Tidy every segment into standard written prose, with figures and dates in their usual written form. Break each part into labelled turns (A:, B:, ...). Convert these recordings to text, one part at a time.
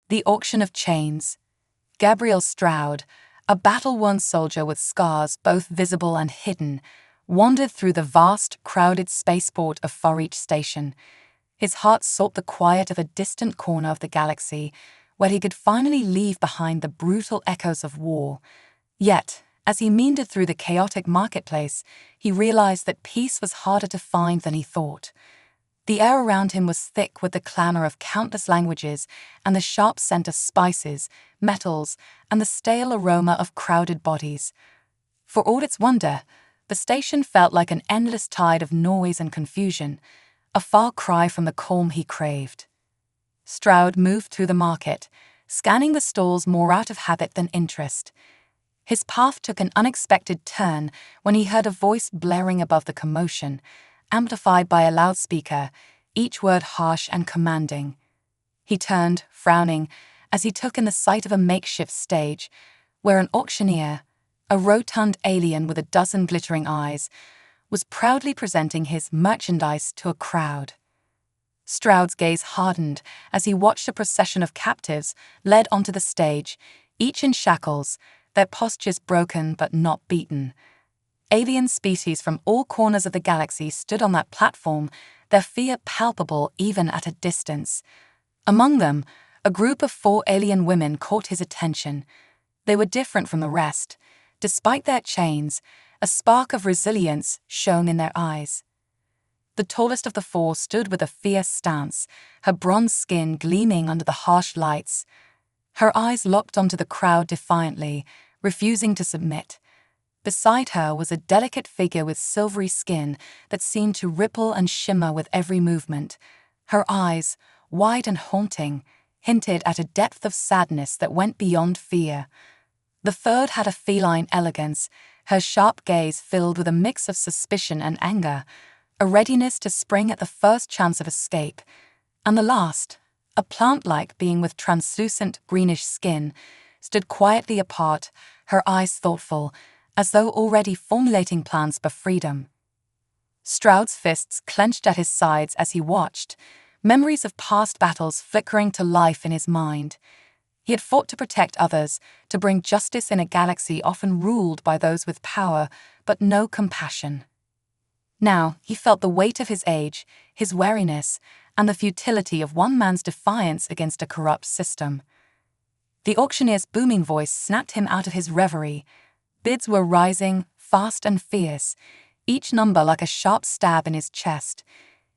A: The Auction of Chains. Gabriel Stroud, a battle-worn soldier with scars both visible and hidden, wandered through the vast, crowded spaceport of Forreach Station. His heart sought the quiet of a distant corner of the galaxy, where he could finally leave behind the brutal echoes of war. Yet, as he meandered through the chaotic marketplace, he realized that peace was harder to find than he thought. The air around him was thick with the clamor of countless languages and the sharp scent of spices, metals, and the stale aroma of crowded bodies. For all its wonder, the station felt like an endless tide of noise and confusion, a far cry from the calm he craved. Stroud moved through the market, scanning the stalls more out of habit than interest. His path took an unexpected turn when he heard a voice blaring above the commotion, amplified by a loudspeaker, each word harsh and commanding. He turned, frowning, as he took in the sight of a makeshift stage, where an auctioneer, a rotund alien with a dozen glittering eyes, was proudly presenting his merchandise to a crowd. Stroud's gaze hardened as he watched a procession of captives led onto the stage, each in shackles, their postures broken but not beaten. Alien species from all corners of the galaxy stood on that platform, their fear palpable even at a distance. Among them, a group of 4 alien women caught his attention. They were different from the rest. Despite their chains, a spark of resilience shone in their eyes. The tallest of the 4 stood with a fierce stance, her bronze skin gleaming under the harsh lights. Her eyes locked onto the crowd defiantly, refusing to submit. Beside her was a delicate figure with silvery skin that seemed to ripple and shimmer with every movement. Her eyes, wide and haunting, hinted at a depth of sadness that went beyond fear. The third had a feline elegance, her sharp gaze filled with a mix of suspicion and anger, a readiness to spring at the first chance of escape. And the last, a plant-like being with translucent greenish skin, stood quietly apart, her eyes thoughtful, as though already formulating plans for freedom. Stroud's fists clenched at his sides as he watched, memories of past battles flickering to life in his mind. He had fought to protect others, to bring justice in a galaxy often ruled by those with power, but no compassion. Now he felt the weight of his age, his wariness, and the futility of one man's defiance against a corrupt system. The auctioneer's booming voice snapped him out of his reverie. Bids were rising, fast and fierce, each number like a sharp stab in his chest.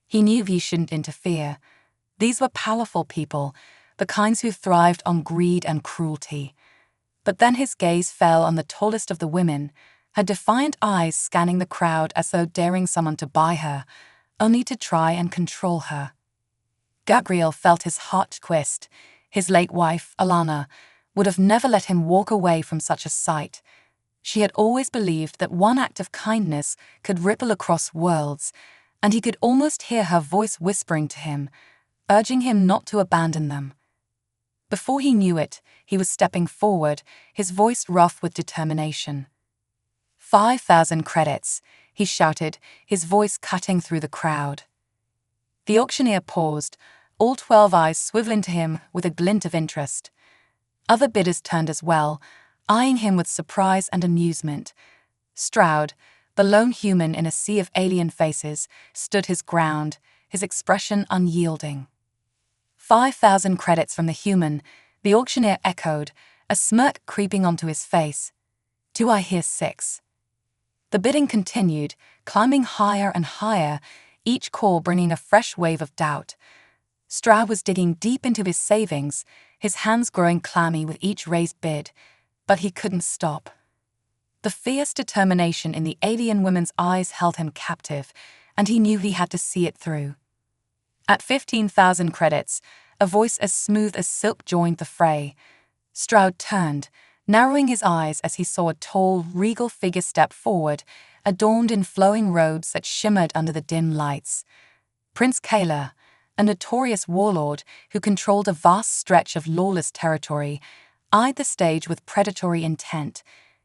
A: He knew he shouldn't interfere. These were powerful people, the kinds who thrived on greed and cruelty. But then his gaze fell on the tallest of the women, her defiant eyes scanning the crowd as though daring someone to buy her, only to try and control her. Gabriel felt his heart twist. His late wife, Alana, would have never let him walk away from such a sight. She had always believed that one act of kindness could ripple across worlds, and he could almost hear her voice whispering to him, urging him not to abandon them. Before he knew it, he was stepping forward, his voice rough with determination. 5,000 credits, he shouted, his voice cutting through the crowd. The auctioneer paused, all 12 eyes swiveling to him with a glint of interest. Other bidders turned as well, eyeing him with surprise and amusement. Stroud, the lone human in a sea of alien faces, stood his ground, his expression unyielding. 5,000 credits from the human, the auctioneer echoed, a smirk creeping onto his face. Do I hear 6? The bidding continued, climbing higher and higher, each call bringing a fresh wave of doubt. Stroud was digging deep into his savings, his hands growing clammy with each raised bid, but he couldn't stop. The fierce determination in the alien woman's eyes held him captive, and he knew he had to see it through. At 15,000 credits, a voice as smooth as silk joined the fray. Stroud turned, narrowing his eyes as he saw a tall, regal figure step forward, adorned in flowing robes that shimmered under the dim lights. Prince Kayla, a notorious warlord who controlled a vast stretch of lawless territory, eyed the stage with predatory intent.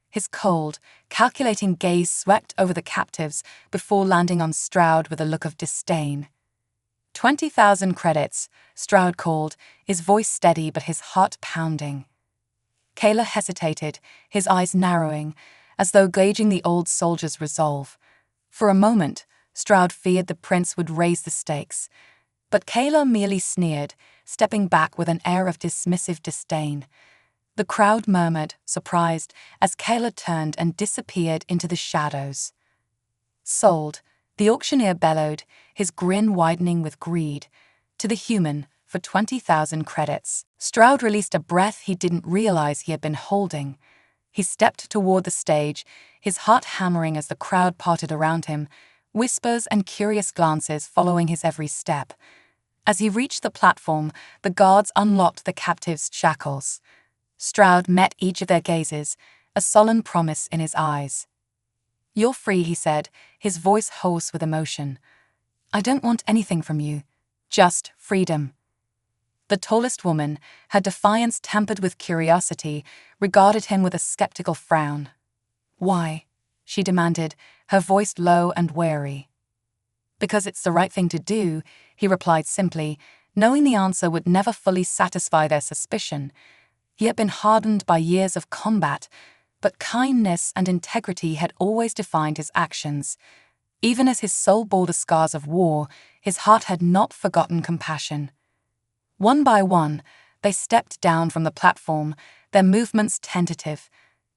A: His cold, calculating gaze swept over the captives before landing on Stroud with a look of disdain. 20,000 credits, Stroud called, his voice steady but his heart pounding. Kayla hesitated, his eyes narrowing, as though gauging the old soldier's resolve. For a moment, Stroud feared the prince would raise the stakes. But Kayla merely sneered, stepping back with an air of dismissive disdain. The crowd murmured, surprised, as Kayla turned and disappeared into the shadows. Sold, the auctioneer bellowed, his grin widening with greed. To the human, for 20,000 credits. Stroud released a breath he didn't realize he had been holding. He stepped toward the stage, his heart hammering as the crowd parted around him, whispers and curious glances following his every step. As he reached the platform, the guards unlocked the captive's shackles. Stroud met each of their gazes, a sullen promise in his eyes. "You're free," he said, his voice hoarse with emotion. "I don't want anything from you, just freedom." The tallest woman, her defiance tempered with curiosity, regarded him with a skeptical frown. "Why?" she demanded, her voice low and wary. "Because it's the right thing to do," he replied simply, knowing the answer would never fully satisfy their suspicion. He had been hardened by years of combat, but kindness and integrity had always defined his actions. Even as his soul bore the scars of war, his heart had not forgotten compassion. One by one, they stepped down from the platform, their movements tentative.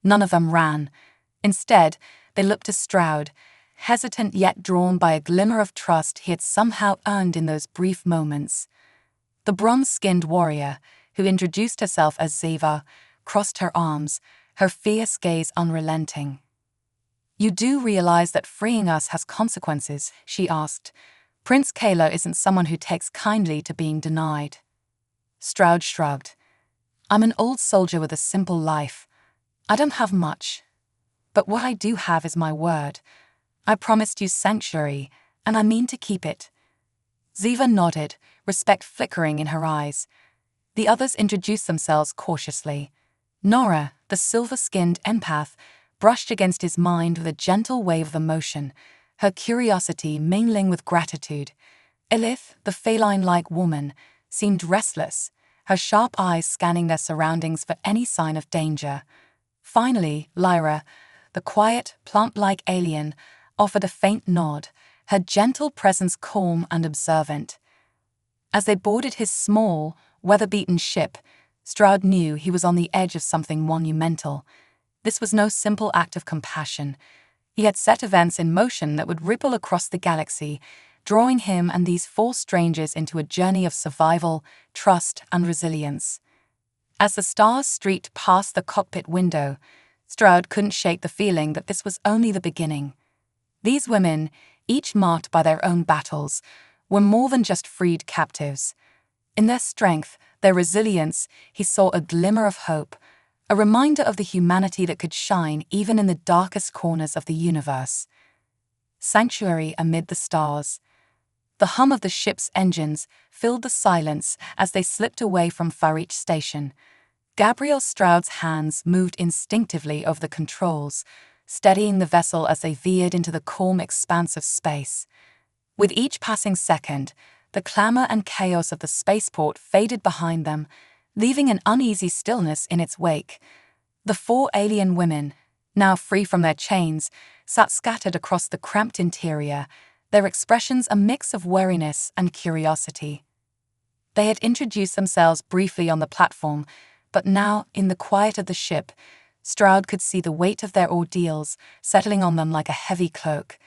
A: None of them ran. Instead, they looked to Stroud, hesitant yet drawn by a glimmer of trust he had somehow earned in those brief moments. The bronze-skinned warrior, who introduced herself as Ziva, crossed her arms, her fierce gaze unrelenting. "You do realize that freeing us has consequences?" she asked. "Prince Kayla isn't someone who takes kindly to being denied." Stroud shrugged. "I'm an old soldier with a simple life. I don't have much. But what I do have is my word. I promised you sanctuary, and I mean to keep it." Ziva nodded, respect flickering in her eyes. The others introduced themselves cautiously. Nora, the silver-skinned empath, brushed against his mind with a gentle wave of emotion, her curiosity mingling with gratitude. Elith, the feline-like woman, seemed restless, her sharp eyes scanning their surroundings for any sign of danger. Finally, Lyra, the quiet, plant-like alien, offered a faint nod, her gentle presence calm and observant. As they boarded his small, weather-beaten ship, Stroud knew he was on the edge of something monumental. This was no simple act of compassion. He had set events in motion that would ripple across the galaxy, drawing him and these four strangers into a journey of survival, trust, and resilience. As the stars streaked past the cockpit window, Stroud couldn't shake the feeling that this was only the beginning. These women, each marked by their own battles, were more than just freed captives. In their strength, their resilience, he saw a glimmer of hope, a reminder of the humanity that could shine even in the darkest corners of the universe. Sanctuary amid the stars. The hum of the ship's engines filled the silence as they slipped away from Farich Station. Gabriel Stroud's hands moved instinctively over the controls, steadying the vessel as they veered into the calm expanse of space. With each passing second, the clamor and chaos of the spaceport faded behind them, leaving an uneasy stillness in its wake. The four alien women, now free from their chains, sat scattered across the cramped interior, their expressions a mix of wariness and curiosity. They had introduced themselves briefly on the platform, but now, in the quiet of the ship, Stroud could see the weight of their ordeals settling on them like a heavy cloak.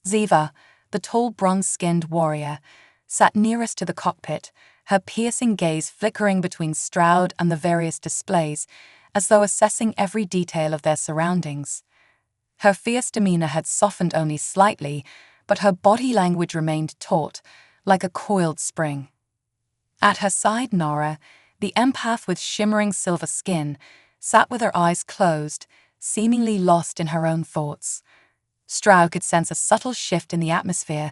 A: Ziva, the tall bronze-skinned warrior, sat nearest to the cockpit, her piercing gaze flickering between Stroud and the various displays, as though assessing every detail of their surroundings. Her fierce demeanor had softened only slightly, but her body language remained taut, like a coiled spring. At her side, Nora, the empath with shimmering silver skin, sat with her eyes closed, seemingly lost in her own thoughts. Stroud could sense a subtle shift in the atmosphere,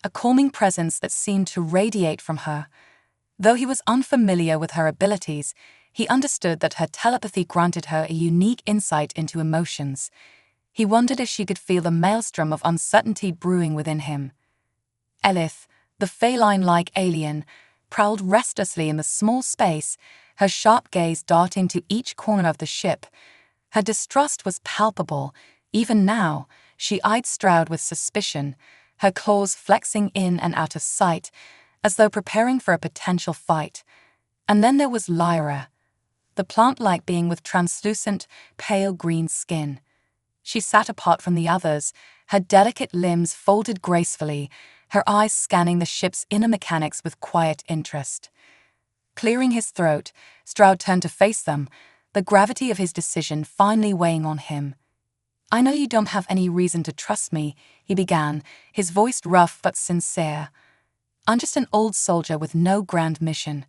A: a calming presence that seemed to radiate from her. Though he was unfamiliar with her abilities, he understood that her telepathy granted her a unique insight into emotions. He wondered if she could feel the maelstrom of uncertainty brewing within him. Elith, The feline-like alien prowled restlessly in the small space, her sharp gaze darting to each corner of the ship. Her distrust was palpable. Even now, she eyed Stroud with suspicion, her claws flexing in and out of sight, as though preparing for a potential fight. And then there was Lyra, the plant-like being with translucent, pale green skin. She sat apart from the others, her delicate limbs folded gracefully, her eyes scanning the ship's inner mechanics with quiet interest. Clearing his throat, Stroud turned to face them, the gravity of his decision finally weighing on him. "I know you don't have any reason to trust me," he began, his voice rough but sincere. "I'm just an old soldier with no grand mission,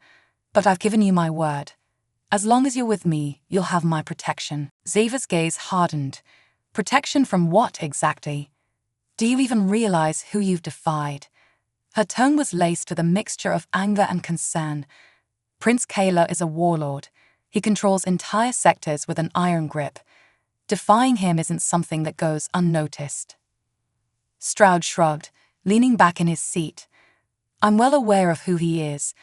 A: but I've given you my word. As long as you're with me, you'll have my protection." Ziva's gaze hardened. Protection from what exactly? Do you even realize who you've defied? Her tone was laced with a mixture of anger and concern. Prince Kayla is a warlord. He controls entire sectors with an iron grip. Defying him isn't something that goes unnoticed. Stroud shrugged, leaning back in his seat. "I'm well aware of who he is.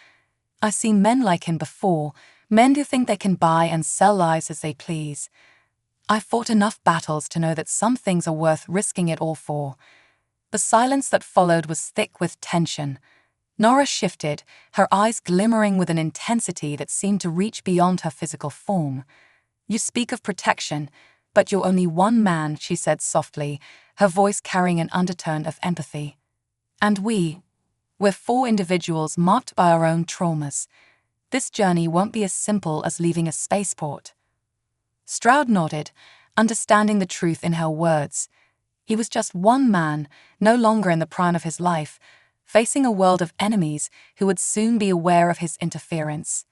A: I've seen men like him before, men who think they can buy and sell lives as they please. I've fought enough battles to know that some things are worth risking it all for." The silence that followed was thick with tension. Nora shifted, her eyes glimmering with an intensity that seemed to reach beyond her physical form. "You speak of protection, but you're only one man," she said softly, her voice carrying an undertone of empathy. "And we're four individuals marked by our own traumas. This journey won't be as simple as leaving a spaceport." Stroud nodded, understanding the truth in her words. He was just one man, no longer in the prime of his life, facing a world of enemies who would soon be aware of his interference.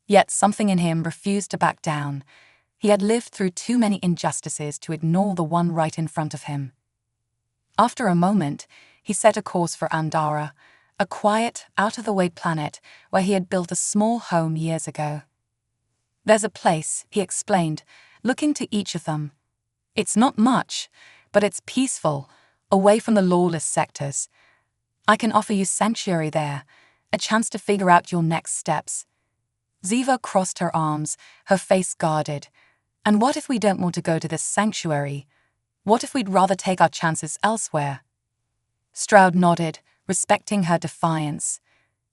A: Yet something in him refused to back down. He had lived through too many injustices to ignore the one right in front of him. After a moment, he set a course for Andara, a quiet, out-of-the-way planet where he had built a small home years ago. "There's a place," he explained, looking to each of them. "It's not much, but it's peaceful, away from the lawless sectors. I can offer you sanctuary there, a chance to figure out your next steps." Ziva crossed her arms, her face guarded. "And what if we don't want to go to this sanctuary? What if we'd rather take our chances elsewhere?" Stroud nodded, respecting her defiance.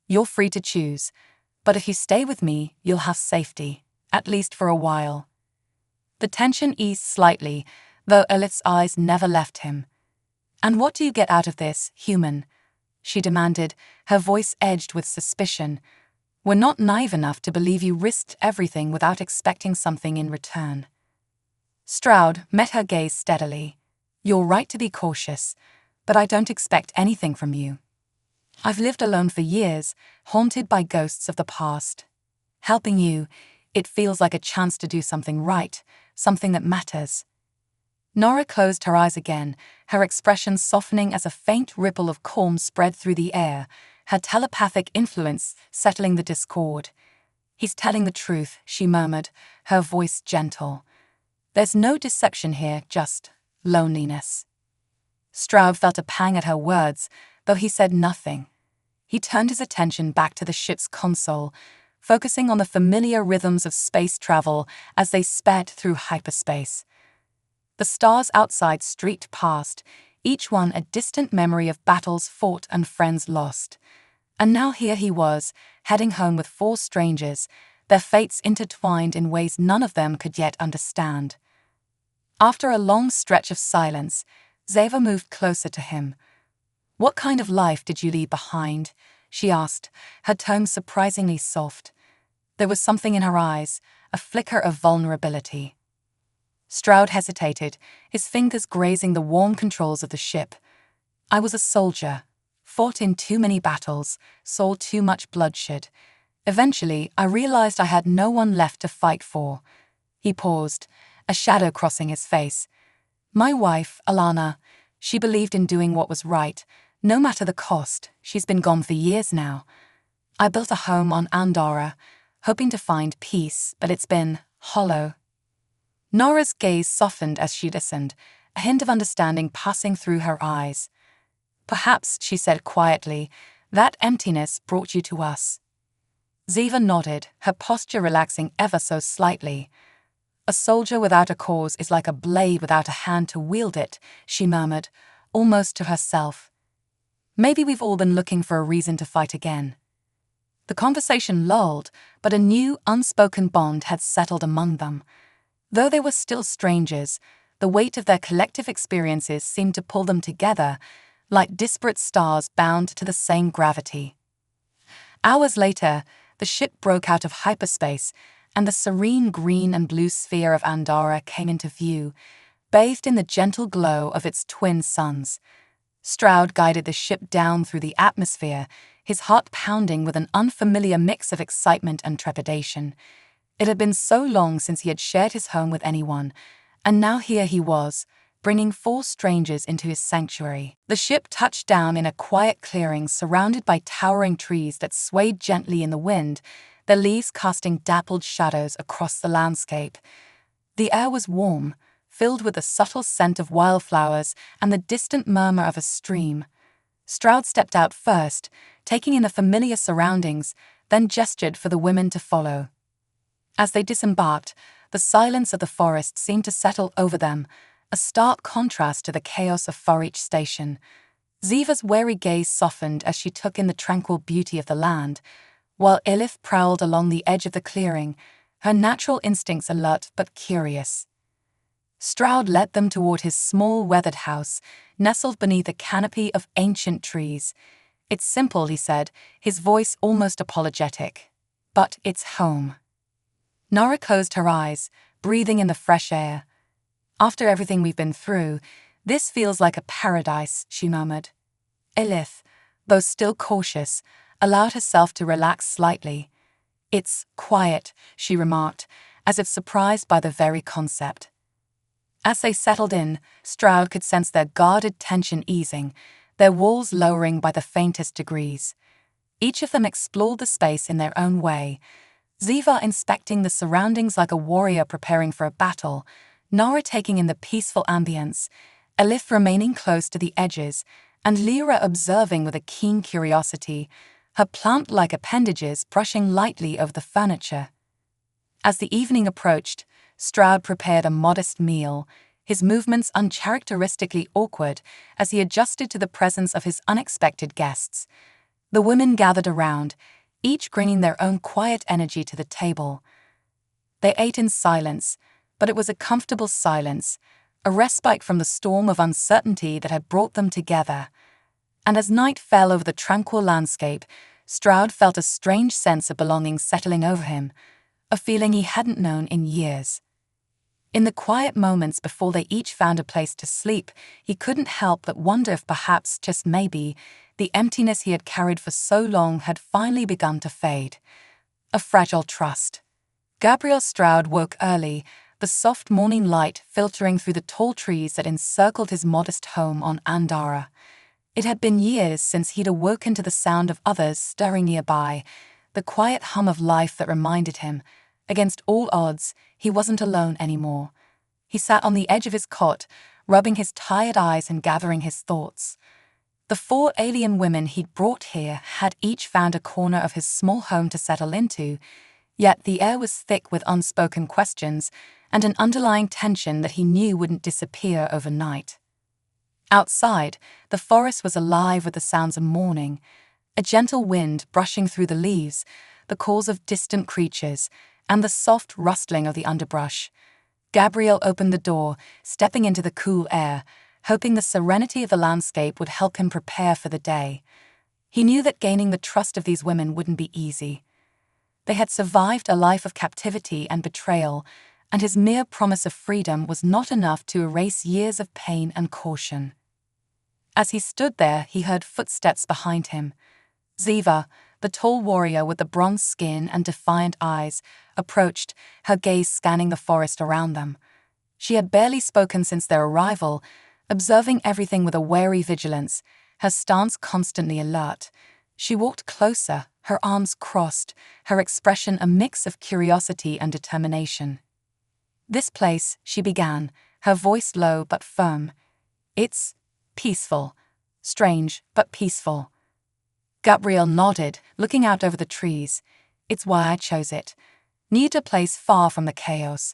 A: "You're free to choose, but if you stay with me, you'll have safety, at least for a while." The tension eased slightly, though Elith's eyes never left him. "And what do you get out of this, human?" she demanded, her voice edged with suspicion. "We're not naive enough to believe you risked everything without expecting something in return." Stroud met her gaze steadily. "You're right to be cautious, but I don't expect anything from you. I've lived alone for years, haunted by ghosts of the past. Helping you, it feels like a chance to do something right, something that matters." Nora closed her eyes again, her expression softening as a faint ripple of calm spread through the air, her telepathic influence settling the discord. "He's telling the truth," she murmured, her voice gentle. "There's no deception here, just loneliness." Stroud felt a pang at her words, though he said nothing. He turned his attention back to the ship's console, focusing on the familiar rhythms of space travel as they sped through hyperspace. The stars outside streaked past, each one a distant memory of battles fought and friends lost. And now here he was, heading home with four strangers, their fates intertwined in ways none of them could yet understand. After a long stretch of silence, Ziva moved closer to him. "What kind of life did you leave behind?" she asked, her tone surprisingly soft. There was something in her eyes, a flicker of vulnerability. Stroud hesitated, his fingers grazing the warm controls of the ship. "I was a soldier, fought in too many battles, saw too much bloodshed. Eventually, I realized I had no one left to fight for." He paused, a shadow crossing his face. "My wife, Alana, she believed in doing what was right, no matter the cost. She's been gone for years now. I built a home on Andorra, hoping to find peace, but it's been hollow." Nora's gaze softened as she listened, a hint of understanding passing through her eyes. "Perhaps," she said quietly, That emptiness brought you to us. Ziva nodded, her posture relaxing ever so slightly. A soldier without a cause is like a blade without a hand to wield it, she murmured, almost to herself. Maybe we've all been looking for a reason to fight again. The conversation lulled, but a new, unspoken bond had settled among them. Though they were still strangers, the weight of their collective experiences seemed to pull them together, like disparate stars bound to the same gravity. Hours later, the ship broke out of hyperspace, and the serene green and blue sphere of Andorra came into view, bathed in the gentle glow of its twin suns. Stroud guided the ship down through the atmosphere, his heart pounding with an unfamiliar mix of excitement and trepidation. It had been so long since he had shared his home with anyone, and now here he was, bringing 4 strangers into his sanctuary. The ship touched down in a quiet clearing surrounded by towering trees that swayed gently in the wind, their leaves casting dappled shadows across the landscape. The air was warm, filled with the subtle scent of wildflowers and the distant murmur of a stream. Stroud stepped out first, taking in the familiar surroundings, then gestured for the women to follow. As they disembarked, the silence of the forest seemed to settle over them, a stark contrast to the chaos of Forreach Station. Ziva's wary gaze softened as she took in the tranquil beauty of the land, while Elif prowled along the edge of the clearing, her natural instincts alert but curious. Stroud led them toward his small weathered house, nestled beneath a canopy of ancient trees. It's simple, he said, his voice almost apologetic. But it's home. Nora closed her eyes, breathing in the fresh air. After everything we've been through, this feels like a paradise, she murmured. Elif, though still cautious, allowed herself to relax slightly. It's quiet, she remarked, as if surprised by the very concept. As they settled in, Stroud could sense their guarded tension easing, their walls lowering by the faintest degrees. Each of them explored the space in their own way, Ziva inspecting the surroundings like a warrior preparing for a battle, Nara taking in the peaceful ambience, Elif remaining close to the edges, and Lyra observing with a keen curiosity, her plant-like appendages brushing lightly over the furniture. As the evening approached, Stroud prepared a modest meal, his movements uncharacteristically awkward as he adjusted to the presence of his unexpected guests. The women gathered around, each bringing their own quiet energy to the table. They ate in silence, but it was a comfortable silence, a respite from the storm of uncertainty that had brought them together. And as night fell over the tranquil landscape, Stroud felt a strange sense of belonging settling over him, a feeling he hadn't known in years. In the quiet moments before they each found a place to sleep, he couldn't help but wonder if perhaps, just maybe, the emptiness he had carried for so long had finally begun to fade. A fragile trust. Gabriel Stroud woke early, the soft morning light filtering through the tall trees that encircled his modest home on Andorra. It had been years since he'd awoken to the sound of others stirring nearby, the quiet hum of life that reminded him, against all odds, he wasn't alone anymore. He sat on the edge of his cot, rubbing his tired eyes and gathering his thoughts. The 4 alien women he'd brought here had each found a corner of his small home to settle into, yet the air was thick with unspoken questions and an underlying tension that he knew wouldn't disappear overnight. Outside, the forest was alive with the sounds of morning, a gentle wind brushing through the leaves, the calls of distant creatures, and the soft rustling of the underbrush. Gabriel opened the door, stepping into the cool air, hoping the serenity of the landscape would help him prepare for the day. He knew that gaining the trust of these women wouldn't be easy. They had survived a life of captivity and betrayal, and his mere promise of freedom was not enough to erase years of pain and caution. As he stood there, he heard footsteps behind him. Ziva, the tall warrior with the bronze skin and defiant eyes, approached, her gaze scanning the forest around them. She had barely spoken since their arrival, observing everything with a wary vigilance, her stance constantly alert. She walked closer, her arms crossed, her expression a mix of curiosity and determination. "This place," she began, her voice low but firm. "It's peaceful. Strange, but peaceful." Gabrielle nodded, looking out over the trees. It's why I chose it. Need a place far from the chaos.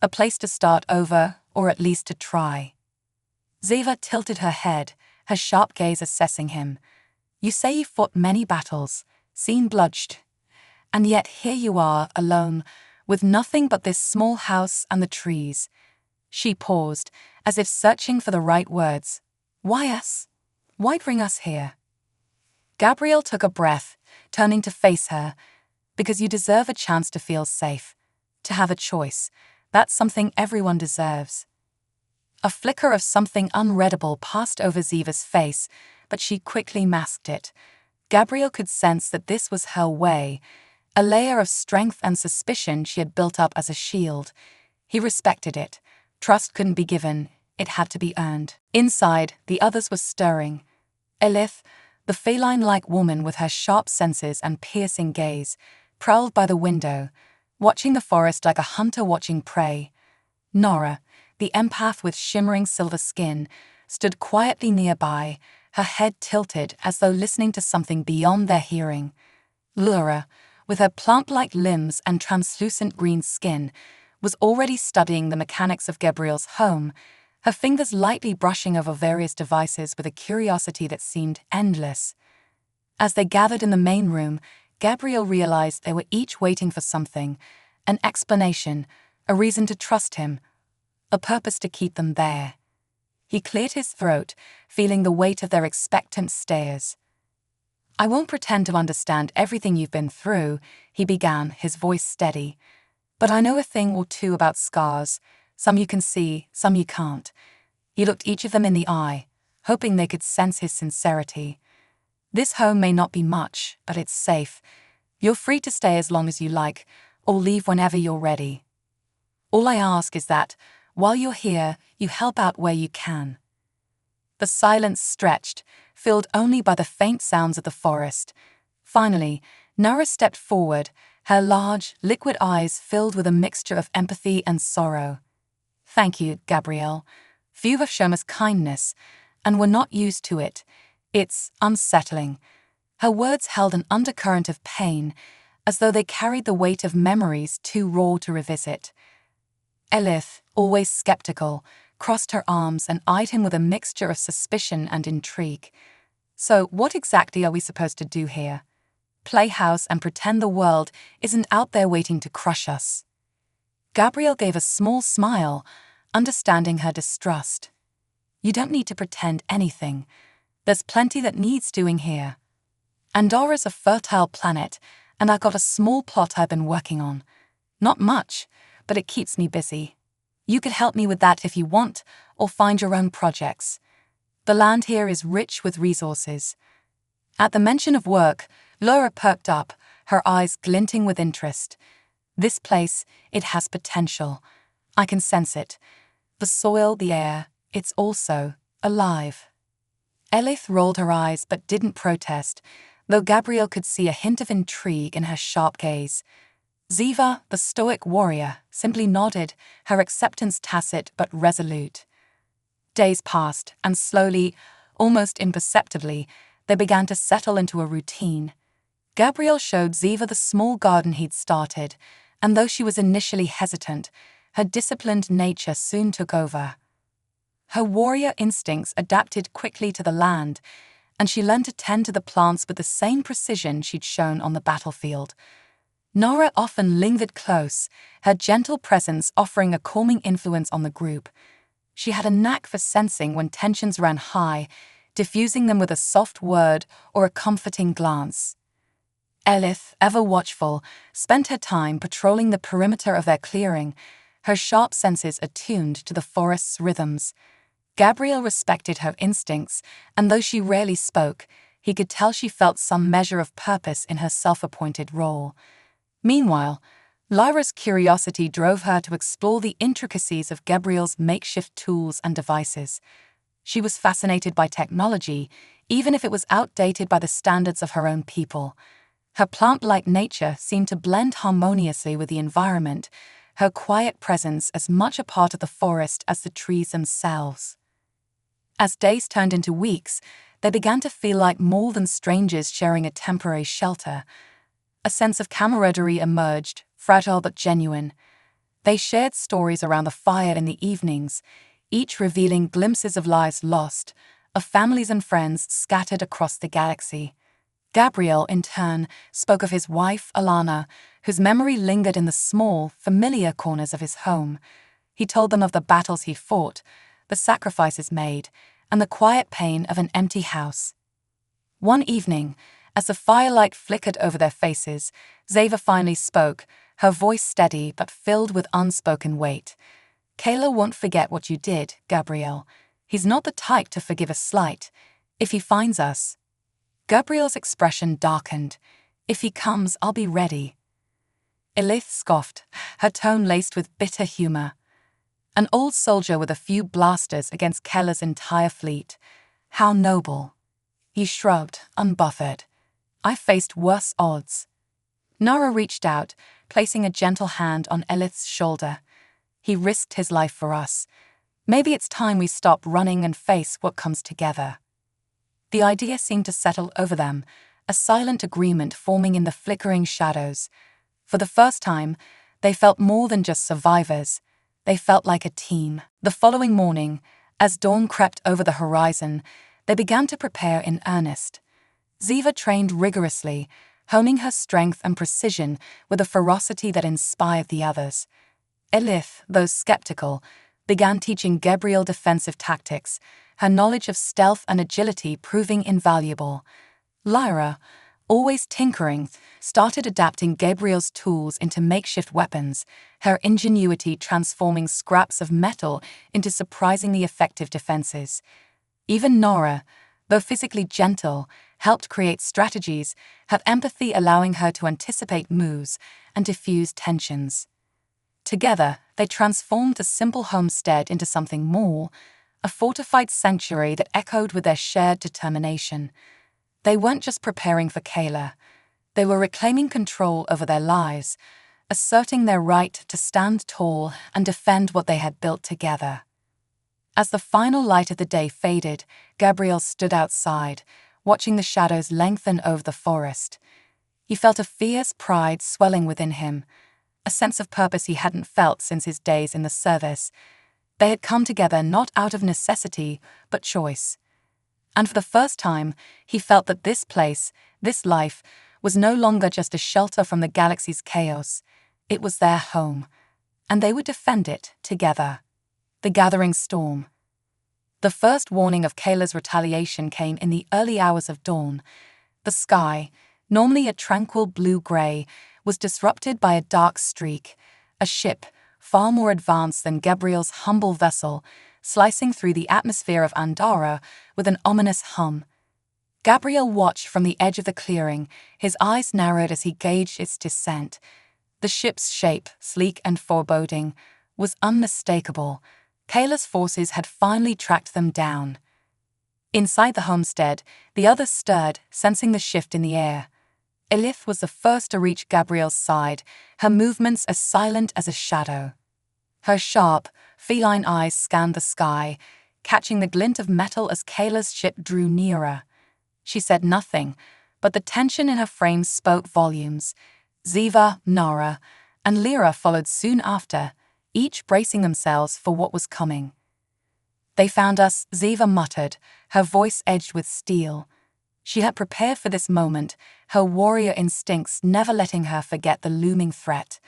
A: A place to start over, or at least to try. Ziva tilted her head, her sharp gaze assessing him. You say you fought many battles, seen bloodshed. And yet here you are, alone, with nothing but this small house and the trees. She paused, as if searching for the right words. Why us? Why bring us here? Gabrielle took a breath, turning to face her. Because you deserve a chance to feel safe. To have a choice. That's something everyone deserves. A flicker of something unreadable passed over Ziva's face, but she quickly masked it. Gabrielle could sense that this was her way, a layer of strength and suspicion she had built up as a shield. He respected it. Trust couldn't be given, it had to be earned. Inside, the others were stirring. Elith, the feline-like woman with her sharp senses and piercing gaze, prowled by the window, watching the forest like a hunter watching prey. Nora, the empath with shimmering silver skin, stood quietly nearby, her head tilted as though listening to something beyond their hearing. Laura, with her plant-like limbs and translucent green skin, was already studying the mechanics of Gabrielle's home, her fingers lightly brushing over various devices with a curiosity that seemed endless. As they gathered in the main room, Gabrielle realized they were each waiting for something, an explanation, a reason to trust him, a purpose to keep them there. He cleared his throat, feeling the weight of their expectant stares. I won't pretend to understand everything you've been through, he began, his voice steady. But I know a thing or two about scars. Some you can see, some you can't. He looked each of them in the eye, hoping they could sense his sincerity. This home may not be much, but it's safe. You're free to stay as long as you like, or leave whenever you're ready. All I ask is that, while you're here, you help out where you can. The silence stretched, filled only by the faint sounds of the forest. Finally, Nora stepped forward, her large, liquid eyes filled with a mixture of empathy and sorrow. Thank you, Gabrielle. Few have shown us kindness, and we're not used to it. It's unsettling. Her words held an undercurrent of pain, as though they carried the weight of memories too raw to revisit. Elith, always skeptical, crossed her arms and eyed him with a mixture of suspicion and intrigue. So, what exactly are we supposed to do here? Play house and pretend the world isn't out there waiting to crush us? Gabrielle gave a small smile, understanding her distrust. You don't need to pretend anything. There's plenty that needs doing here. Andora's a fertile planet, and I've got a small plot I've been working on. Not much, but it keeps me busy. You could help me with that if you want, or find your own projects. The land here is rich with resources. At the mention of work, Laura perked up, her eyes glinting with interest. This place, it has potential. I can sense it. The soil, the air, it's also alive. Elith rolled her eyes but didn't protest, though Gabrielle could see a hint of intrigue in her sharp gaze. Ziva, the stoic warrior, simply nodded, her acceptance tacit but resolute. Days passed, and slowly, almost imperceptibly, they began to settle into a routine. Gabrielle showed Ziva the small garden he'd started, and though she was initially hesitant, her disciplined nature soon took over. Her warrior instincts adapted quickly to the land, and she learned to tend to the plants with the same precision she'd shown on the battlefield. Nora often lingered close, her gentle presence offering a calming influence on the group. She had a knack for sensing when tensions ran high, diffusing them with a soft word or a comforting glance. Elith, ever watchful, spent her time patrolling the perimeter of their clearing, her sharp senses attuned to the forest's rhythms. Gabrielle respected her instincts, and though she rarely spoke, he could tell she felt some measure of purpose in her self-appointed role. Meanwhile, Lyra's curiosity drove her to explore the intricacies of Gabrielle's makeshift tools and devices. She was fascinated by technology, even if it was outdated by the standards of her own people. Her plant-like nature seemed to blend harmoniously with the environment, her quiet presence as much a part of the forest as the trees themselves. As days turned into weeks, they began to feel like more than strangers sharing a temporary shelter. A sense of camaraderie emerged, fragile but genuine. They shared stories around the fire in the evenings, each revealing glimpses of lives lost, of families and friends scattered across the galaxy. Gabriel, in turn, spoke of his wife, Alana, whose memory lingered in the small, familiar corners of his home. He told them of the battles he fought, the sacrifices made, and the quiet pain of an empty house. One evening, as the firelight flickered over their faces, Zava finally spoke, her voice steady but filled with unspoken weight. "Kayla won't forget what you did, Gabriel. He's not the type to forgive a slight. If he finds us..." Gabriel's expression darkened. "If he comes, I'll be ready." Elith scoffed, her tone laced with bitter humor. An old soldier with a few blasters against Keller's entire fleet. How noble. He shrugged, unbothered. "I faced worse odds." Nara reached out, placing a gentle hand on Elith's shoulder. "He risked his life for us. Maybe it's time we stop running and face what comes together." The idea seemed to settle over them, a silent agreement forming in the flickering shadows. For the first time, they felt more than just survivors. They felt like a team. The following morning, as dawn crept over the horizon, they began to prepare in earnest. Ziva trained rigorously, honing her strength and precision with a ferocity that inspired the others. Elith, though skeptical, began teaching Gabriel defensive tactics, her knowledge of stealth and agility proving invaluable. Lyra, always tinkering, started adapting Gabriel's tools into makeshift weapons, her ingenuity transforming scraps of metal into surprisingly effective defenses. Even Nora, though physically gentle, helped create strategies, her empathy allowing her to anticipate moves and diffuse tensions. Together, they transformed a simple homestead into something more, a fortified sanctuary that echoed with their shared determination. They weren't just preparing for Kayla. They were reclaiming control over their lives, asserting their right to stand tall and defend what they had built together. As the final light of the day faded, Gabriel stood outside, watching the shadows lengthen over the forest. He felt a fierce pride swelling within him, a sense of purpose he hadn't felt since his days in the service. They had come together not out of necessity, but choice. And for the first time, he felt that this place, this life, was no longer just a shelter from the galaxy's chaos. It was their home, and they would defend it together. The gathering storm. The first warning of Kayla's retaliation came in the early hours of dawn. The sky, normally a tranquil blue-gray, was disrupted by a dark streak, a ship, far more advanced than Gabriel's humble vessel, slicing through the atmosphere of Andara with an ominous hum. Gabriel watched from the edge of the clearing, his eyes narrowed as he gauged its descent. The ship's shape, sleek and foreboding, was unmistakable. Kayla's forces had finally tracked them down. Inside the homestead, the others stirred, sensing the shift in the air. Elith was the first to reach Gabriel's side, her movements as silent as a shadow. Her sharp, feline eyes scanned the sky, catching the glint of metal as Kayla's ship drew nearer. She said nothing, but the tension in her frame spoke volumes. Ziva, Nara, and Lyra followed soon after, each bracing themselves for what was coming. "They found us," Ziva muttered, her voice edged with steel. She had prepared for this moment, her warrior instincts never letting her forget the looming threat.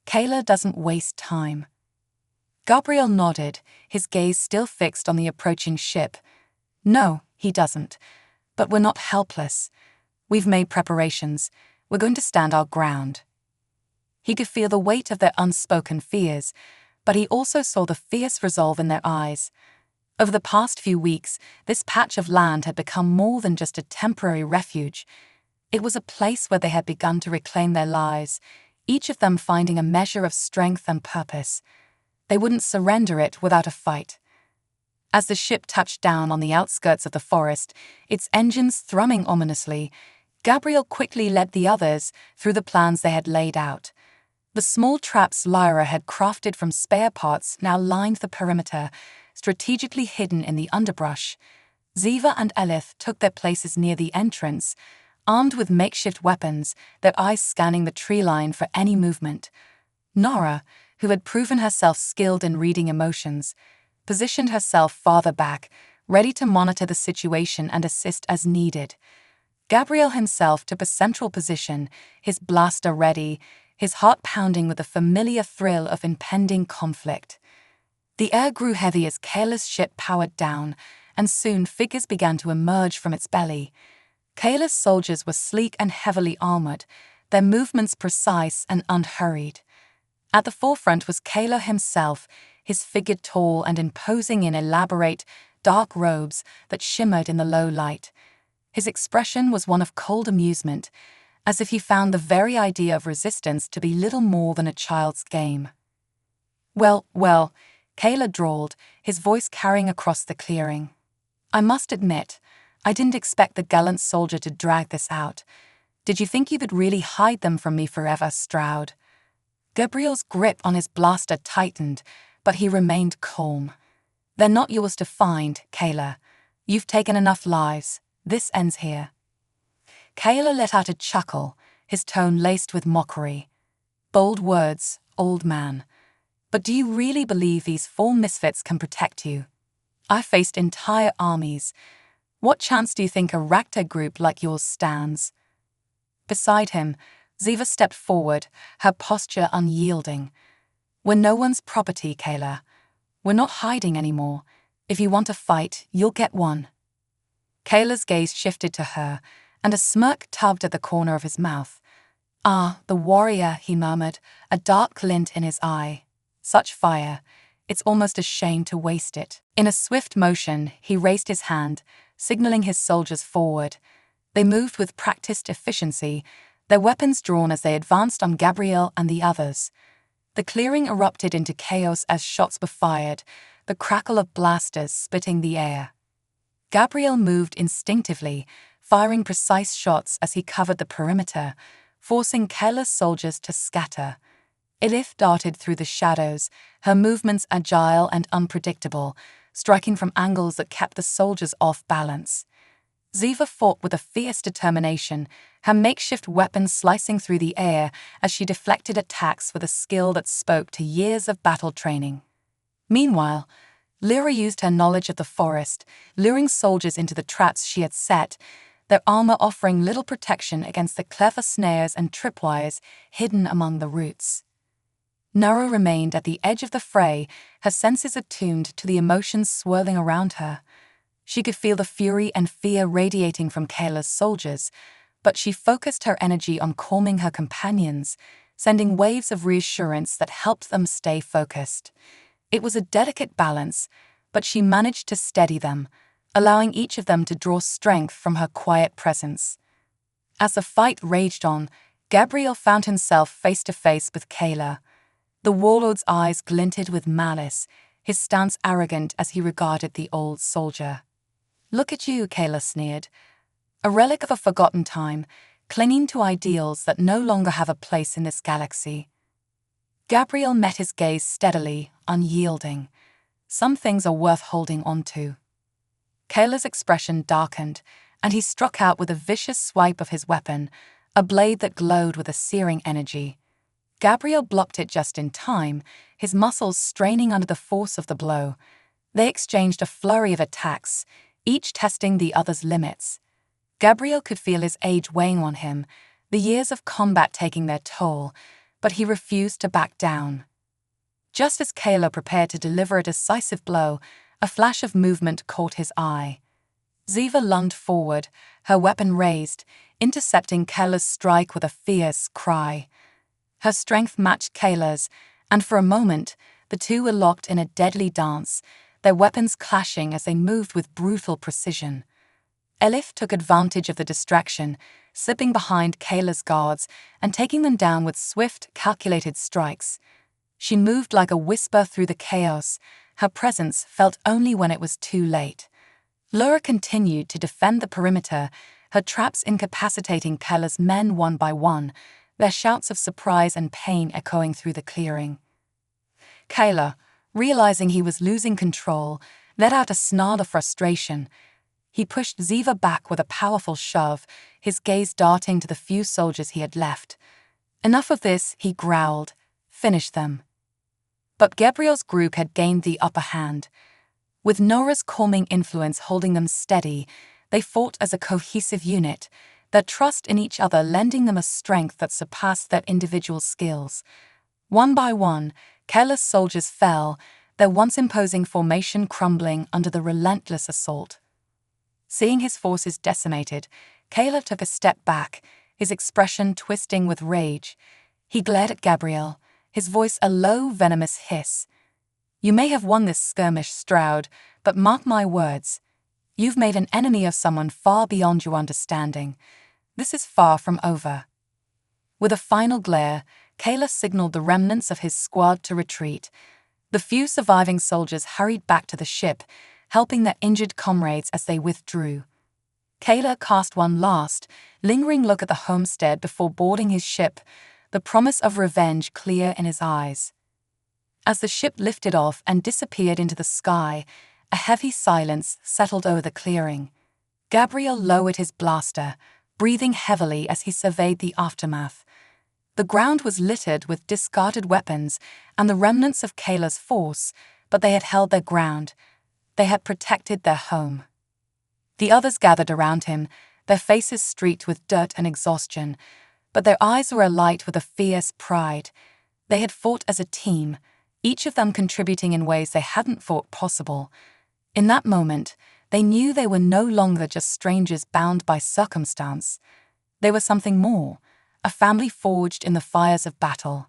A: Kayla doesn't waste time. Gabriel nodded, his gaze still fixed on the approaching ship. "No, he doesn't. But we're not helpless. We've made preparations. We're going to stand our ground." He could feel the weight of their unspoken fears, but he also saw the fierce resolve in their eyes. Over the past few weeks, this patch of land had become more than just a temporary refuge. It was a place where they had begun to reclaim their lives, each of them finding a measure of strength and purpose. They wouldn't surrender it without a fight. As the ship touched down on the outskirts of the forest, its engines thrumming ominously, Gabriel quickly led the others through the plans they had laid out. The small traps Lyra had crafted from spare parts now lined the perimeter, strategically hidden in the underbrush. Ziva and Elith took their places near the entrance, armed with makeshift weapons, their eyes scanning the tree line for any movement. Nora, who had proven herself skilled in reading emotions, positioned herself farther back, ready to monitor the situation and assist as needed. Gabriel himself took a central position, his blaster ready, his heart pounding with the familiar thrill of impending conflict. The air grew heavy as Kayla's ship powered down, and soon figures began to emerge from its belly. Kayla's soldiers were sleek and heavily armored, their movements precise and unhurried. At the forefront was Kayla himself, his figure tall and imposing in elaborate, dark robes that shimmered in the low light. His expression was one of cold amusement, as if he found the very idea of resistance to be little more than a child's game. Well, Kayla drawled, his voice carrying across the clearing. I must admit, I didn't expect the gallant soldier to drag this out. Did you think you could really hide them from me forever, Stroud? Gabriel's grip on his blaster tightened, but he remained calm. They're not yours to find, Kayla. You've taken enough lives. This ends here. Kayla let out a chuckle, his tone laced with mockery. Bold words, old man. But do you really believe these 4 misfits can protect you? I faced entire armies. What chance do you think a Rakta group like yours stands? Beside him, Ziva stepped forward, her posture unyielding. We're no one's property, Kayla. We're not hiding anymore. If you want a fight, you'll get one. Kayla's gaze shifted to her, and a smirk tugged at the corner of his mouth. Ah, the warrior, he murmured, a dark glint in his eye. Such fire. It's almost a shame to waste it. In a swift motion, he raised his hand, signaling his soldiers forward. They moved with practiced efficiency, their weapons drawn as they advanced on Gabriel and the others. The clearing erupted into chaos as shots were fired, the crackle of blasters splitting the air. Gabriel moved instinctively, firing precise shots as he covered the perimeter, forcing Kayla's soldiers to scatter. Elith darted through the shadows, her movements agile and unpredictable, striking from angles that kept the soldiers off balance. Ziva fought with a fierce determination, her makeshift weapons slicing through the air as she deflected attacks with a skill that spoke to years of battle training. Meanwhile, Lyra used her knowledge of the forest, luring soldiers into the traps she had set, their armor offering little protection against the clever snares and tripwires hidden among the roots. Nora remained at the edge of the fray, her senses attuned to the emotions swirling around her. She could feel the fury and fear radiating from Kayla's soldiers, but she focused her energy on calming her companions, sending waves of reassurance that helped them stay focused. It was a delicate balance, but she managed to steady them, allowing each of them to draw strength from her quiet presence. As the fight raged on, Gabriel found himself face to face with Kayla. The warlord's eyes glinted with malice, his stance arrogant as he regarded the old soldier. Look at you, Kayla sneered. A relic of a forgotten time, clinging to ideals that no longer have a place in this galaxy. Gabriel met his gaze steadily, unyielding. Some things are worth holding on to. Kayla's expression darkened, and he struck out with a vicious swipe of his weapon, a blade that glowed with a searing energy. Gabriel blocked it just in time, his muscles straining under the force of the blow. They exchanged a flurry of attacks, each testing the other's limits. Gabriel could feel his age weighing on him, the years of combat taking their toll, but he refused to back down. Just as Kayla prepared to deliver a decisive blow, a flash of movement caught his eye. Ziva lunged forward, her weapon raised, intercepting Kayla's strike with a fierce cry. Her strength matched Kayla's, and for a moment, the two were locked in a deadly dance, their weapons clashing as they moved with brutal precision. Elif took advantage of the distraction, slipping behind Kayla's guards and taking them down with swift, calculated strikes. She moved like a whisper through the chaos, her presence felt only when it was too late. Lyra continued to defend the perimeter, her traps incapacitating Kayla's men one by one, their shouts of surprise and pain echoing through the clearing. Kayla, realizing he was losing control, let out a snarl of frustration. He pushed Ziva back with a powerful shove, his gaze darting to the few soldiers he had left. Enough of this, he growled. Finish them. But Gabriel's group had gained the upper hand. With Nora's calming influence holding them steady, they fought as a cohesive unit, their trust in each other lending them a strength that surpassed their individual skills. One by one, careless soldiers fell, their once imposing formation crumbling under the relentless assault. Seeing his forces decimated, Kayla took a step back, his expression twisting with rage. He glared at Gabriel, his voice a low, venomous hiss. You may have won this skirmish, Stroud, but mark my words. You've made an enemy of someone far beyond your understanding. This is far from over. With a final glare, Kayla signaled the remnants of his squad to retreat. The few surviving soldiers hurried back to the ship, helping their injured comrades as they withdrew. Kayla cast one last, lingering look at the homestead before boarding his ship, the promise of revenge clear in his eyes. As the ship lifted off and disappeared into the sky, a heavy silence settled over the clearing. Gabriel lowered his blaster, breathing heavily as he surveyed the aftermath. The ground was littered with discarded weapons and the remnants of Kayla's force, but they had held their ground. They had protected their home. The others gathered around him, their faces streaked with dirt and exhaustion, but their eyes were alight with a fierce pride. They had fought as a team, each of them contributing in ways they hadn't thought possible. In that moment, they knew they were no longer just strangers bound by circumstance. They were something more, a family forged in the fires of battle.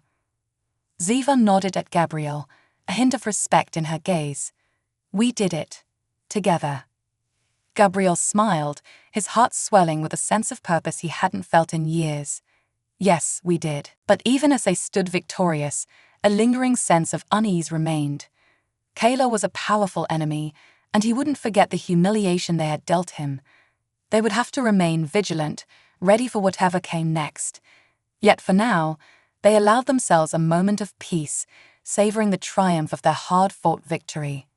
A: Ziva nodded at Gabriel, a hint of respect in her gaze. We did it. Together. Gabriel smiled, his heart swelling with a sense of purpose he hadn't felt in years. Yes, we did. But even as they stood victorious, a lingering sense of unease remained. Kayla was a powerful enemy, and he wouldn't forget the humiliation they had dealt him. They would have to remain vigilant, ready for whatever came next. Yet for now, they allowed themselves a moment of peace, savoring the triumph of their hard-fought victory.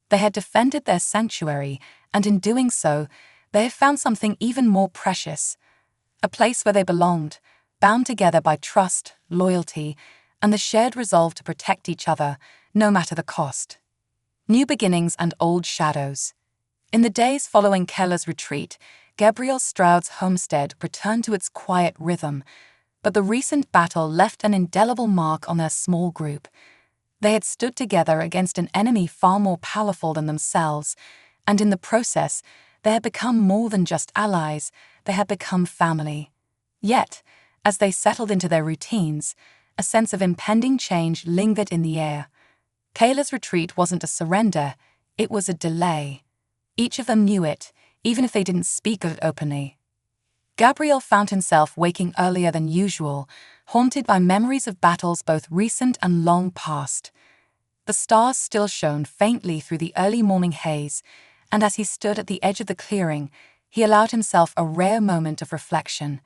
A: They had defended their sanctuary, and in doing so, they had found something even more precious. A place where they belonged, bound together by trust, loyalty, and the shared resolve to protect each other, no matter the cost. New beginnings and old shadows. In the days following Keller's retreat, Gabriel Stroud's homestead returned to its quiet rhythm, but the recent battle left an indelible mark on their small group. They had stood together against an enemy far more powerful than themselves, and in the process, they had become more than just allies, they had become family. Yet, as they settled into their routines, a sense of impending change lingered in the air. Kayla's retreat wasn't a surrender, it was a delay. Each of them knew it, even if they didn't speak of it openly. Gabriel found himself waking earlier than usual, haunted by memories of battles both recent and long past. The stars still shone faintly through the early morning haze, and as he stood at the edge of the clearing, he allowed himself a rare moment of reflection.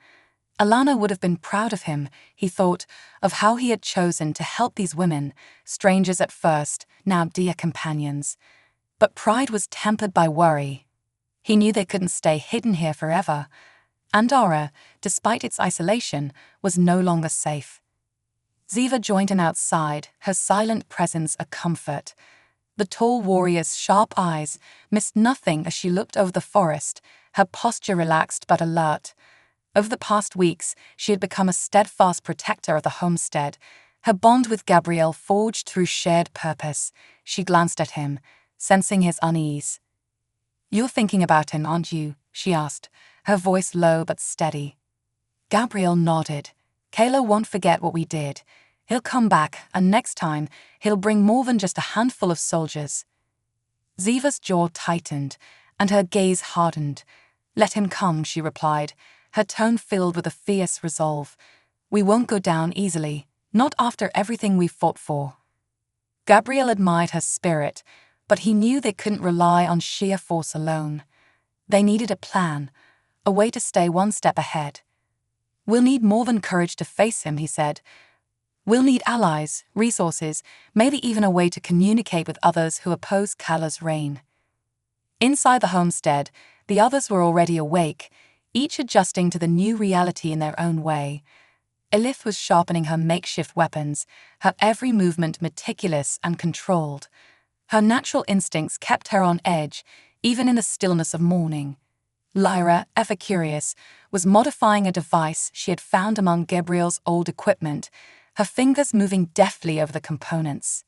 A: Alana would have been proud of him, he thought, of how he had chosen to help these women, strangers at first, now dear companions. But pride was tempered by worry. He knew they couldn't stay hidden here forever. Andorra, despite its isolation, was no longer safe. Ziva joined him outside, her silent presence a comfort. The tall warrior's sharp eyes missed nothing as she looked over the forest, her posture relaxed but alert. Over the past weeks, she had become a steadfast protector of the homestead, her bond with Gabriel forged through shared purpose. She glanced at him, sensing his unease. "You're thinking about him, aren't you?" she asked, her voice low but steady. Gabriel nodded. "Kayla won't forget what we did. He'll come back, and next time, he'll bring more than just a handful of soldiers." Ziva's jaw tightened, and her gaze hardened. "Let him come," she replied, her tone filled with a fierce resolve. "We won't go down easily, not after everything we've fought for." Gabriel admired her spirit, but he knew they couldn't rely on sheer force alone. They needed a plan, a way to stay one step ahead. "We'll need more than courage to face him," he said. "We'll need allies, resources, maybe even a way to communicate with others who oppose Kala's reign." Inside the homestead, the others were already awake, each adjusting to the new reality in their own way. Elif was sharpening her makeshift weapons, her every movement meticulous and controlled. Her natural instincts kept her on edge, even in the stillness of morning. Lyra, ever curious, was modifying a device she had found among Gabriel's old equipment, her fingers moving deftly over the components.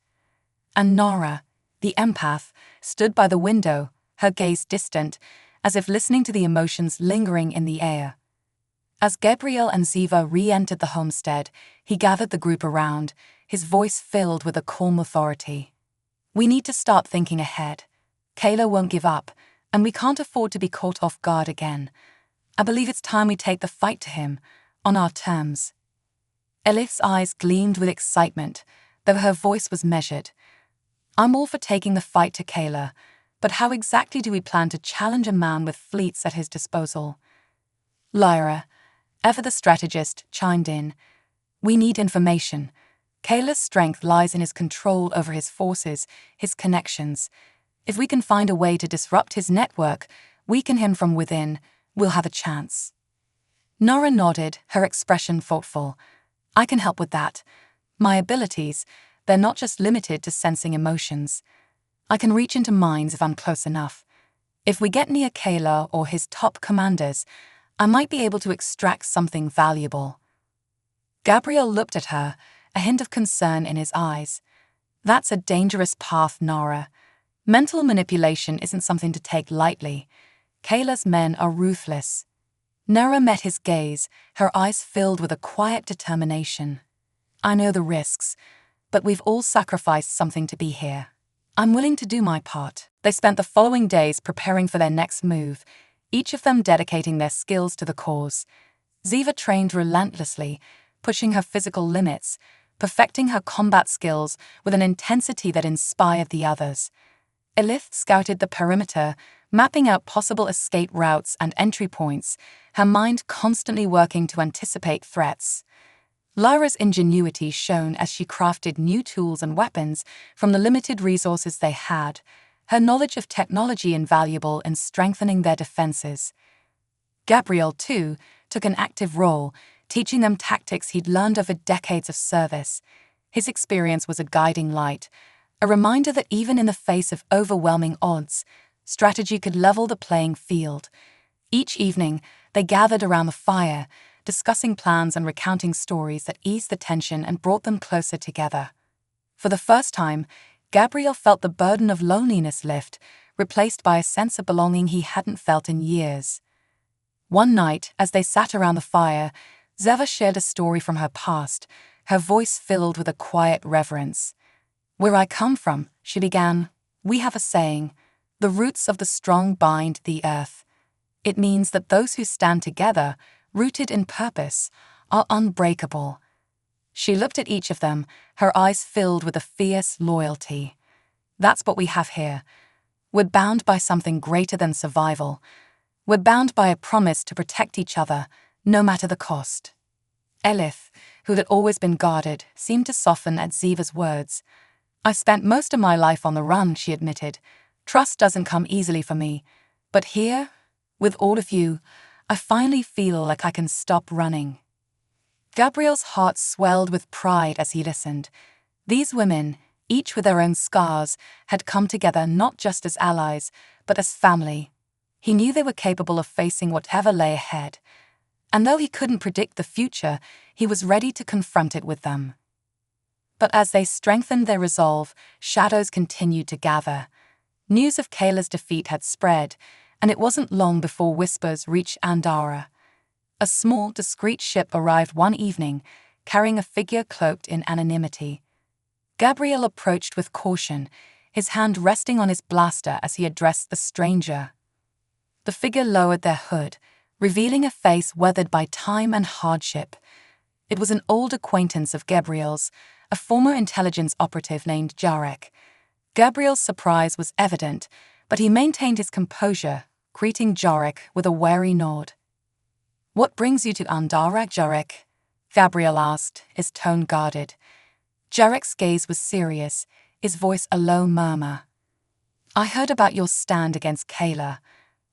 A: And Nora, the empath, stood by the window, her gaze distant, as if listening to the emotions lingering in the air. As Gabriel and Ziva re-entered the homestead, he gathered the group around, his voice filled with a calm authority. "We need to start thinking ahead. Kayla won't give up, and we can't afford to be caught off guard again. I believe it's time we take the fight to him, on our terms." Elif's eyes gleamed with excitement, though her voice was measured. "I'm all for taking the fight to Kayla, but how exactly do we plan to challenge a man with fleets at his disposal?" Lyra, ever the strategist, chimed in. "We need information. Kayla's strength lies in his control over his forces, his connections. If we can find a way to disrupt his network, weaken him from within, we'll have a chance." Nora nodded, her expression thoughtful. "I can help with that. My abilities, they're not just limited to sensing emotions. I can reach into minds if I'm close enough. If we get near Kayla or his top commanders, I might be able to extract something valuable." Gabriel looked at her, a hint of concern in his eyes. "That's a dangerous path, Nora. Mental manipulation isn't something to take lightly. Kayla's men are ruthless." Nora met his gaze, her eyes filled with a quiet determination. "I know the risks, but we've all sacrificed something to be here. I'm willing to do my part." They spent the following days preparing for their next move, each of them dedicating their skills to the cause. Ziva trained relentlessly, pushing her physical limits, perfecting her combat skills with an intensity that inspired the others. Elif scouted the perimeter, mapping out possible escape routes and entry points, her mind constantly working to anticipate threats. Lyra's ingenuity shone as she crafted new tools and weapons from the limited resources they had, her knowledge of technology invaluable in strengthening their defenses. Gabriel, too, took an active role, teaching them tactics he'd learned over decades of service. His experience was a guiding light, a reminder that even in the face of overwhelming odds, strategy could level the playing field. Each evening, they gathered around the fire, discussing plans and recounting stories that eased the tension and brought them closer together. For the first time, Gabriel felt the burden of loneliness lift, replaced by a sense of belonging he hadn't felt in years. One night, as they sat around the fire, Zeva shared a story from her past, her voice filled with a quiet reverence. "Where I come from," she began, "we have a saying, 'The roots of the strong bind the earth.' It means that those who stand together, rooted in purpose, are unbreakable." She looked at each of them, her eyes filled with a fierce loyalty. "That's what we have here. We're bound by something greater than survival. We're bound by a promise to protect each other, no matter the cost." Elif, who had always been guarded, seemed to soften at Ziva's words. "I spent most of my life on the run," she admitted. "Trust doesn't come easily for me. But here, with all of you, I finally feel like I can stop running." Gabriel's heart swelled with pride as he listened. These women, each with their own scars, had come together not just as allies, but as family. He knew they were capable of facing whatever lay ahead. And though he couldn't predict the future, he was ready to confront it with them. But as they strengthened their resolve, shadows continued to gather. News of Kayla's defeat had spread, and it wasn't long before whispers reached Andara. A small, discreet ship arrived one evening, carrying a figure cloaked in anonymity. Gabriel approached with caution, his hand resting on his blaster as he addressed the stranger. The figure lowered their hood, revealing a face weathered by time and hardship. It was an old acquaintance of Gabriel's, a former intelligence operative named Jarek. Gabriel's surprise was evident, but he maintained his composure, greeting Jarek with a wary nod. "What brings you to Andara, Jarek?" Gabriel asked, his tone guarded. Jarek's gaze was serious, his voice a low murmur. I heard about your stand against Kayla.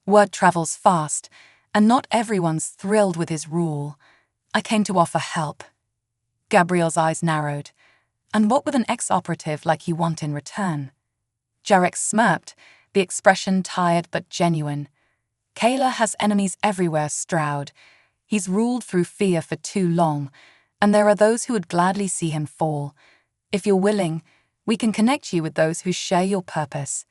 A: Word travels fast, and not everyone's thrilled with his rule. I came to offer help. Gabriel's eyes narrowed. And what would an ex-operative like you want in return? Jarek smirked, the expression tired but genuine. Kayla has enemies everywhere, Stroud. He's ruled through fear for too long, and there are those who would gladly see him fall. If you're willing, we can connect you with those who share your purpose.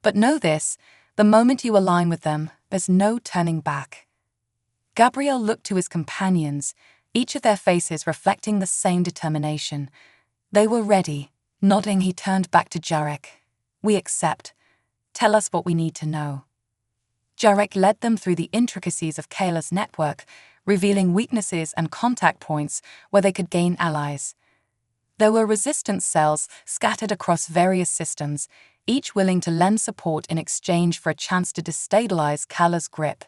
A: But know this, the moment you align with them, there's no turning back. Gabriel looked to his companions, each of their faces reflecting the same determination. They were ready. Nodding, he turned back to Jarek. We accept. Tell us what we need to know. Jarek led them through the intricacies of Kayla's network, revealing weaknesses and contact points where they could gain allies. There were resistance cells scattered across various systems, each willing to lend support in exchange for a chance to destabilize Kayla's grip.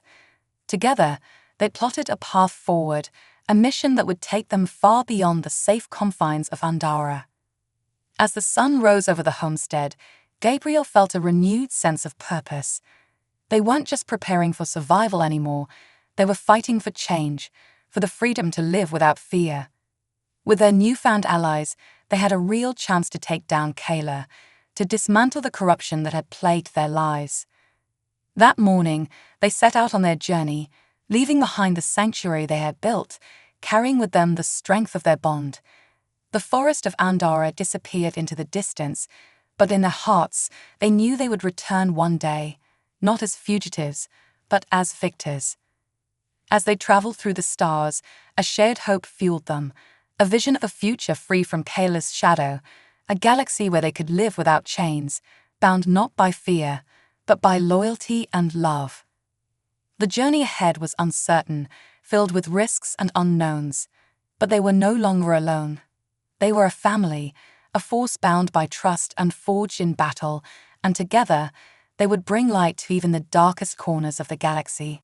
A: Together, they plotted a path forward, a mission that would take them far beyond the safe confines of Andara. As the sun rose over the homestead, Gabriel felt a renewed sense of purpose. They weren't just preparing for survival anymore, they were fighting for change, for the freedom to live without fear. With their newfound allies, they had a real chance to take down Kayla, to dismantle the corruption that had plagued their lives. That morning, they set out on their journey, leaving behind the sanctuary they had built, carrying with them the strength of their bond. The forest of Andara disappeared into the distance, but in their hearts, they knew they would return one day, not as fugitives, but as victors. As they traveled through the stars, a shared hope fueled them, a vision of a future free from Kayla's shadow, a galaxy where they could live without chains, bound not by fear, but by loyalty and love. The journey ahead was uncertain, filled with risks and unknowns, but they were no longer alone. They were a family, a force bound by trust and forged in battle, and together, they would bring light to even the darkest corners of the galaxy.